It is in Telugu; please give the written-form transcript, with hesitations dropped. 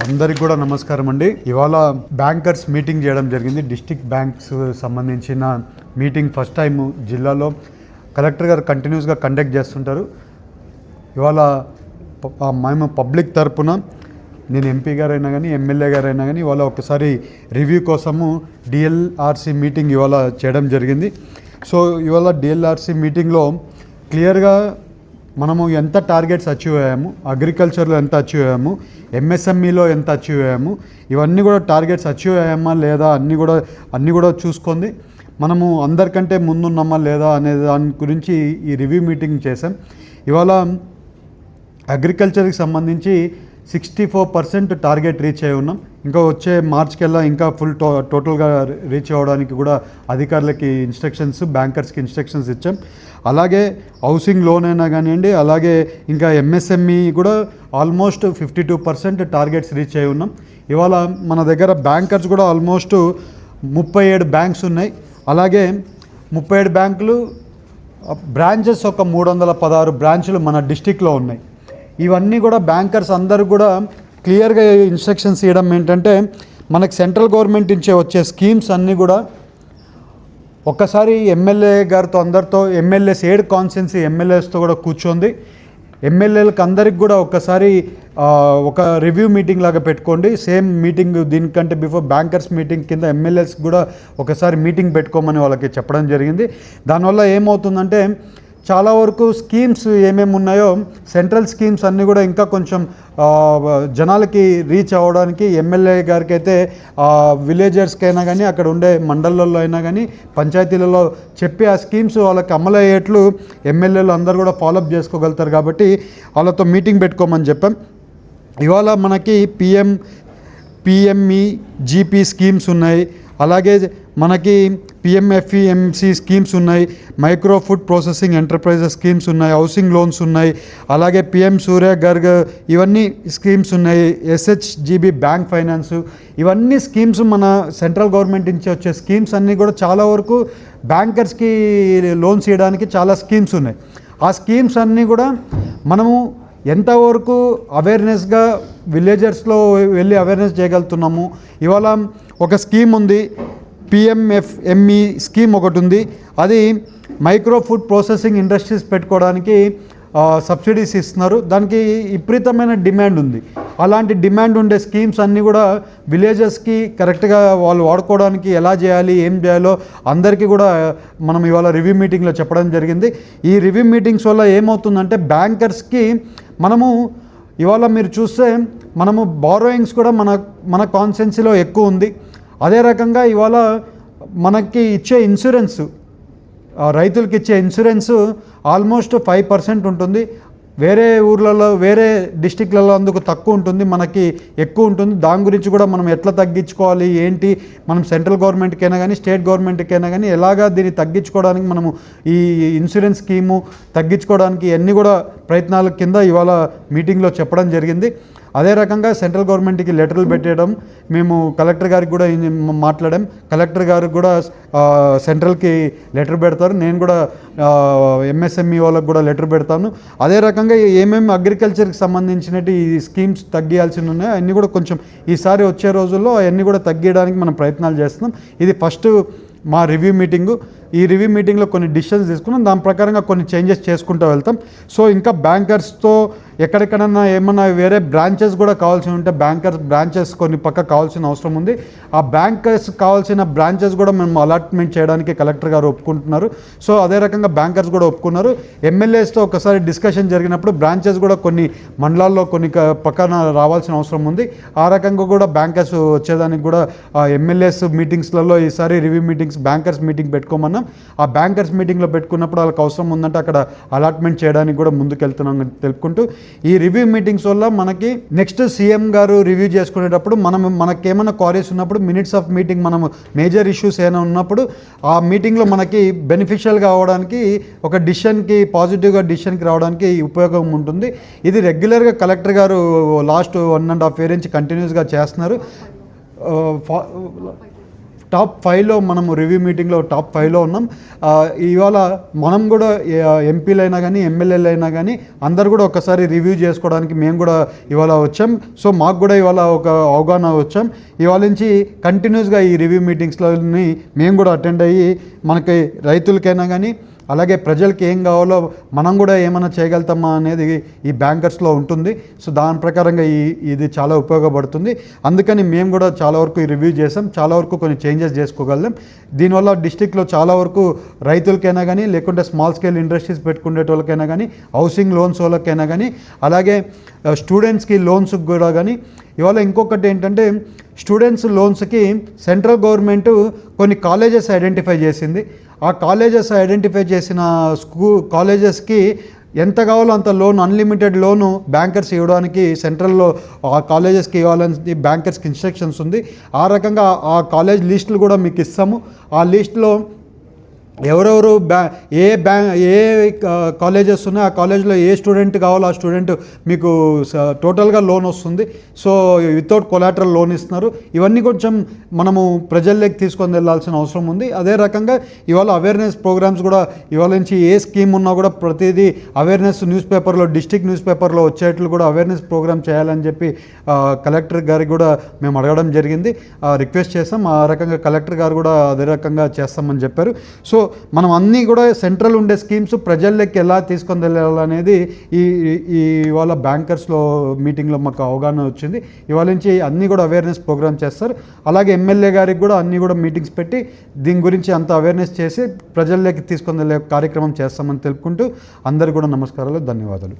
అందరికి కూడా నమస్కారం అండి. ఇవాళ బ్యాంకర్స్ మీటింగ్ చేయడం జరిగింది. డిస్ట్రిక్ట్ బ్యాంక్స్ సంబంధించిన మీటింగ్ ఫస్ట్ టైం జిల్లాలో కలెక్టర్ గారు కంటిన్యూస్గా కండక్ట్ చేస్తుంటారు. ఇవాళ మేము పబ్లిక్ తరపున నేను ఎంపీ గారైనా కానీ ఎమ్మెల్యే గారైనా కానీ ఇవాళ ఒకసారి రివ్యూ కోసము డిఎల్ఆర్సి మీటింగ్ ఇవాళ చేయడం జరిగింది. సో ఇవాళ డిఎల్ఆర్సి మీటింగ్లో క్లియర్గా మనము ఎంత టార్గెట్స్ అచీవ్ అయ్యాము, అగ్రికల్చర్లో ఎంత అచీవ్ అయ్యాము, ఎంఎస్ఎంఈలో ఎంత అచీవ్ అయ్యాము, ఇవన్నీ కూడా టార్గెట్స్ అచీవ్ అయ్యామా లేదా అన్నీ కూడా చూసుకుంది. మనము అందరికంటే ముందున్నామా లేదా అనే దాని గురించి ఈ రివ్యూ మీటింగ్ చేసాం. ఇవాళ అగ్రికల్చర్కి సంబంధించి 64% టార్గెట్ రీచ్ అయి ఉన్నాం. ఇంకా వచ్చే మార్చ్కెల్లా ఇంకా ఫుల్ టోటల్గా రీచ్ అవ్వడానికి కూడా అధికారులకి ఇన్స్ట్రక్షన్స్, బ్యాంకర్స్కి ఇన్స్ట్రక్షన్స్ ఇచ్చాం. అలాగే హౌసింగ్ లోన్ అయినా కానివ్వండి, అలాగే ఇంకా ఎంఎస్ఎంఈ కూడా ఆల్మోస్ట్ 52% టార్గెట్స్ రీచ్ అయి ఉన్నాం. ఇవాళ మన దగ్గర బ్యాంకర్స్ కూడా ఆల్మోస్ట్ 37 బ్యాంక్స్ ఉన్నాయి. అలాగే 37 బ్యాంకులు బ్రాంచెస్ ఒక 316 బ్రాంచ్లు మన డిస్టిక్లో ఉన్నాయి. ఇవన్నీ కూడా బ్యాంకర్స్ అందరూ కూడా క్లియర్గా ఇన్స్ట్రక్షన్స్ ఇవ్వడం ఏంటంటే, మనకు సెంట్రల్ గవర్నమెంట్ నుంచి వచ్చే స్కీమ్స్ అన్నీ కూడా ఒక్కసారి ఎమ్మెల్యే గారితో అందరితో ఎమ్మెల్యేస్ 7 కాన్స్టిట్యున్సీ ఎమ్మెల్యేస్తో కూడా కూర్చోండి. ఎమ్మెల్యేలకు అందరికి కూడా ఒక్కసారి ఒక రివ్యూ మీటింగ్ లాగా పెట్టుకోండి. సేమ్ మీటింగ్ దీనికంటే బిఫోర్ బ్యాంకర్స్ మీటింగ్ కింద ఎమ్మెల్యేస్ కూడా ఒకసారి మీటింగ్ పెట్టుకోమని వాళ్ళకి చెప్పడం జరిగింది. దానివల్ల ఏమవుతుందంటే చాలా వరకు స్కీమ్స్ ఏమేమి ఉన్నాయో సెంట్రల్ స్కీమ్స్ అన్నీ కూడా ఇంకా కొంచెం జనాలకి రీచ్ అవ్వడానికి ఎమ్మెల్యే గారికి అయితే విలేజర్స్కి అయినా కానీ అక్కడ ఉండే మండలాల్లో అయినా కానీ పంచాయతీలలో చెప్పి ఆ స్కీమ్స్ వాళ్ళకి అమలు అయ్యేట్లు ఎమ్మెల్యేలు అందరూ కూడా ఫాలోఅప్ చేసుకోగలుగుతారు. కాబట్టి వాళ్ళతో మీటింగ్ పెట్టుకోమని చెప్పాం. ఇవాళ మనకి పిఎంఈ జీపీ స్కీమ్స్ ఉన్నాయి. అలాగే మనకి పిఎంఎఫ్ఈఎంసి స్కీమ్స్ ఉన్నాయి, micro food processing enterprises schemes ఉన్నాయి, హౌసింగ్ లోన్స్ ఉన్నాయి, అలాగే పిఎం సూర్య గర్గ్ ఇవన్నీ స్కీమ్స్ ఉన్నాయి, ఎస్హెచ్జిబి బ్యాంక్ ఫైనాన్స్ ఇవన్నీ స్కీమ్స్ మన సెంట్రల్ గవర్నమెంట్ నుంచి వచ్చే స్కీమ్స్ అన్నీ కూడా చాలా వరకు బ్యాంకర్స్కి లోన్స్ ఇవ్వడానికి చాలా స్కీమ్స్ ఉన్నాయి. ఆ స్కీమ్స్ అన్నీ కూడా మనము ఎంతవరకు అవేర్నెస్గా విలేజర్స్లో వెళ్ళి అవేర్నెస్ చేయగలుగుతున్నాము. ఇవాళ ఒక స్కీమ్ ఉంది, పిఎంఎఫ్ఎంఈ స్కీమ్ ఒకటి ఉంది. అది మైక్రో ఫుడ్ ప్రాసెసింగ్ ఇండస్ట్రీస్ పెట్టుకోవడానికి సబ్సిడీస్ ఇస్తున్నారు. దానికి విపరీతమైన డిమాండ్ ఉంది. అలాంటి డిమాండ్ ఉండే స్కీమ్స్ అన్నీ కూడా విలేజెస్కి కరెక్ట్గా వాళ్ళు వాడుకోవడానికి ఎలా చేయాలి, ఏం చేయాలో అందరికీ కూడా మనం ఇవాళ రివ్యూ మీటింగ్లో చెప్పడం జరిగింది. ఈ రివ్యూ మీటింగ్స్ వల్ల ఏమవుతుందంటే బ్యాంకర్స్కి మనము ఇవాళ మీరు చూస్తే మనము బారోయింగ్స్ కూడా మన కాన్స్టిట్యున్సీలో ఎక్కువ ఉంది. అదే రకంగా ఇవాళ మనకి ఇచ్చే ఇన్సూరెన్స్, రైతులకి ఇచ్చే ఇన్సూరెన్స్ ఆల్మోస్ట్ 5% ఉంటుంది. వేరే ఊర్లలో వేరే డిస్టిక్లలో అందుకు తక్కువ ఉంటుంది, మనకి ఎక్కువ ఉంటుంది. దాని గురించి కూడా మనం ఎట్లా తగ్గించుకోవాలి ఏంటి, మనం సెంట్రల్ గవర్నమెంట్కైనా కానీ స్టేట్ గవర్నమెంట్కైనా కానీ ఎలాగా దీన్ని తగ్గించుకోవడానికి మనము ఈ ఇన్సూరెన్స్ స్కీము తగ్గించుకోవడానికి అన్నీ కూడా ప్రయత్నాల కింద ఇవాళ మీటింగ్లో చెప్పడం జరిగింది. అదే రకంగా సెంట్రల్ గవర్నమెంట్కి లెటర్లు పెట్టడం మేము కలెక్టర్ గారికి కూడా మాట్లాడాం. కలెక్టర్ గారికి కూడా సెంట్రల్కి లెటర్ పెడతారు. నేను కూడా ఎంఎస్ఎంఈ వాళ్ళకి కూడా లెటర్ పెడతాను. అదే రకంగా ఏమేమి అగ్రికల్చర్కి సంబంధించినట్టు ఈ స్కీమ్స్ తగ్గియాల్సి ఉన్నాయో అన్నీ కూడా కొంచెం ఈసారి వచ్చే రోజుల్లో అవన్నీ కూడా తగ్గించడానికి మనం ప్రయత్నాలు చేస్తున్నాం. ఇది ఫస్ట్ మా రివ్యూ మీటింగు. ఈ రివ్యూ మీటింగ్లో కొన్ని డిసిషన్స్ తీసుకున్నాం, దాని ప్రకారంగా కొన్ని చేంజెస్ చేసుకుంటూ వెళ్తాం. సో ఇంకా బ్యాంకర్స్తో ఎక్కడెక్కడన్నా ఏమన్నా వేరే బ్రాంచెస్ కూడా కావాల్సి ఉంటే బ్రాంచెస్ కొన్ని పక్క కావాల్సిన అవసరం ఉంది. ఆ బ్యాంకర్స్ కావాల్సిన బ్రాంచెస్ కూడా మేము అలాట్మెంట్ చేయడానికి కలెక్టర్ గారు ఒప్పుకుంటున్నారు. సో అదే రకంగా బ్యాంకర్స్ కూడా ఒప్పుకున్నారు. ఎమ్మెల్యేస్తో ఒకసారి డిస్కషన్ జరిగినప్పుడు బ్రాంచెస్ కూడా కొన్ని మండలాల్లో కొన్ని పక్కన రావాల్సిన అవసరం ఉంది. ఆ రకంగా కూడా బ్యాంకర్స్ వచ్చేదానికి కూడా ఎమ్మెల్యేస్ మీటింగ్స్లలో ఈసారి రివ్యూ మీటింగ్స్ బ్యాంకర్స్ మీటింగ్ పెట్టుకోమన్నాం. ఆ బ్యాంకర్స్ మీటింగ్లో పెట్టుకున్నప్పుడు వాళ్ళకి అవసరం ఉందంటే అక్కడ అలాట్మెంట్ చేయడానికి కూడా ముందుకెళ్తున్నాం తెలుపుకుంటూ ఈ రివ్యూ మీటింగ్స్ వల్ల మనకి నెక్స్ట్ సీఎం గారు రివ్యూ చేసుకునేటప్పుడు మనకేమైనా క్వారీస్ ఉన్నప్పుడు మినిట్స్ ఆఫ్ మీటింగ్ మనము మేజర్ ఇష్యూస్ ఏమైనా ఉన్నప్పుడు ఆ మీటింగ్లో మనకి బెనిఫిషియల్గా అవ్వడానికి ఒక డిసిషన్కి పాజిటివ్గా డిసిషన్కి రావడానికి ఉపయోగం ఉంటుంది. ఇది రెగ్యులర్గా కలెక్టర్ గారు లాస్ట్ 1.5 year నుంచి కంటిన్యూస్గా చేస్తున్నారు. టాప్ 5లో మనము రివ్యూ మీటింగ్లో టాప్ 5లో ఉన్నాం. ఇవాళ మనం కూడా ఎంపీలైనా కానీ ఎమ్మెల్యేలు అయినా కానీ అందరు కూడా ఒకసారి రివ్యూ చేసుకోవడానికి మేము కూడా ఇవాళ వచ్చాం. సో మాకు కూడా ఇవాళ ఒక అవగాహన వచ్చాం. ఇవాళ నుంచి కంటిన్యూస్గా ఈ రివ్యూ మీటింగ్స్లోని మేము కూడా అటెండ్ అయ్యి మనకి రైతులకైనా కానీ అలాగే ప్రజలకి ఏం కావాలో మనం కూడా ఏమైనా చేయగలుగుతామా అనేది ఈ బ్యాంకర్స్లో ఉంటుంది. సో దాని ప్రకారంగా ఇది చాలా ఉపయోగపడుతుంది. అందుకని మేము కూడా చాలా వరకు ఈ రివ్యూ చేసాం, చాలా వరకు కొన్ని చేంజెస్ చేసుకోగలం. దీనివల్ల డిస్ట్రిక్ట్లో చాలా వరకు రైతులకైనా కానీ లేకుంటే స్మాల్ స్కేల్ ఇండస్ట్రీస్ పెట్టుకునేటోళ్ళకైనా కానీ హౌసింగ్ లోన్స్ వాళ్ళకైనా కానీ అలాగే స్టూడెంట్స్కి లోన్స్ కూడా కానీ ఇవాళ ఇంకొకటి ఏంటంటే స్టూడెంట్స్ లోన్స్కి సెంట్రల్ గవర్నమెంట్ కొన్ని కాలేజెస్ ఐడెంటిఫై చేసింది. ఆ కాలేజెస్ ఐడెంటిఫై చేసిన కాలేజెస్కి ఎంత కావాలో అంత లోన్ అన్లిమిటెడ్ లోను బ్యాంకర్స్ ఇవ్వడానికి సెంట్రల్లో ఆ కాలేజెస్కి ఇవ్వాలని బ్యాంకర్స్కి ఇన్స్ట్రక్షన్స్ ఉంది. ఆ రకంగా ఆ కాలేజ్ లిస్టులు కూడా మీకు ఇస్తాము. ఆ లిస్టులో ఎవరెవరు ఏ కాలేజెస్ ఉన్నాయో ఆ కాలేజ్లో ఏ స్టూడెంట్ కావాలో ఆ స్టూడెంట్ మీకు టోటల్గా లోన్ వస్తుంది. సో వితౌట్ కొలాటరల్ లోన్ ఇస్తున్నారు. ఇవన్నీ కొంచెం మనము ప్రజల్లోకి తీసుకొని వెళ్ళాల్సిన అవసరం ఉంది. అదే రకంగా ఇవాళ అవేర్నెస్ ప్రోగ్రామ్స్ కూడా ఇవాళ నుంచి ఏ స్కీమ్ ఉన్నా కూడా ప్రతిదీ అవేర్నెస్ న్యూస్ పేపర్లో డిస్ట్రిక్ట్ న్యూస్ పేపర్లో వచ్చేట్లు కూడా అవేర్నెస్ ప్రోగ్రామ్ చేయాలని చెప్పి కలెక్టర్ గారికి కూడా మేము అడగడం జరిగింది, రిక్వెస్ట్ చేస్తాం. ఆ రకంగా కలెక్టర్ గారు కూడా అదే రకంగా చేస్తామని చెప్పారు. సో మనం అన్నీ కూడా సెంట్రల్ ఉండే స్కీమ్స్ ప్రజల్లోకి ఎలా తీసుకొని వెళ్ళాలనేది ఇవాళ బ్యాంకర్స్లో మీటింగ్లో మాకు అవగాహన వచ్చింది. ఇవాళ నుంచి అన్నీ కూడా అవేర్నెస్ ప్రోగ్రామ్ చేస్తారు. అలాగే ఎమ్మెల్యే గారికి కూడా అన్నీ కూడా మీటింగ్స్ పెట్టి దీని గురించి అంత అవేర్నెస్ చేసి ప్రజల్లోకి తీసుకొని వెళ్ళే కార్యక్రమం చేస్తామని తెలుపుకుంటూ అందరికీ కూడా నమస్కారాలు, ధన్యవాదాలు.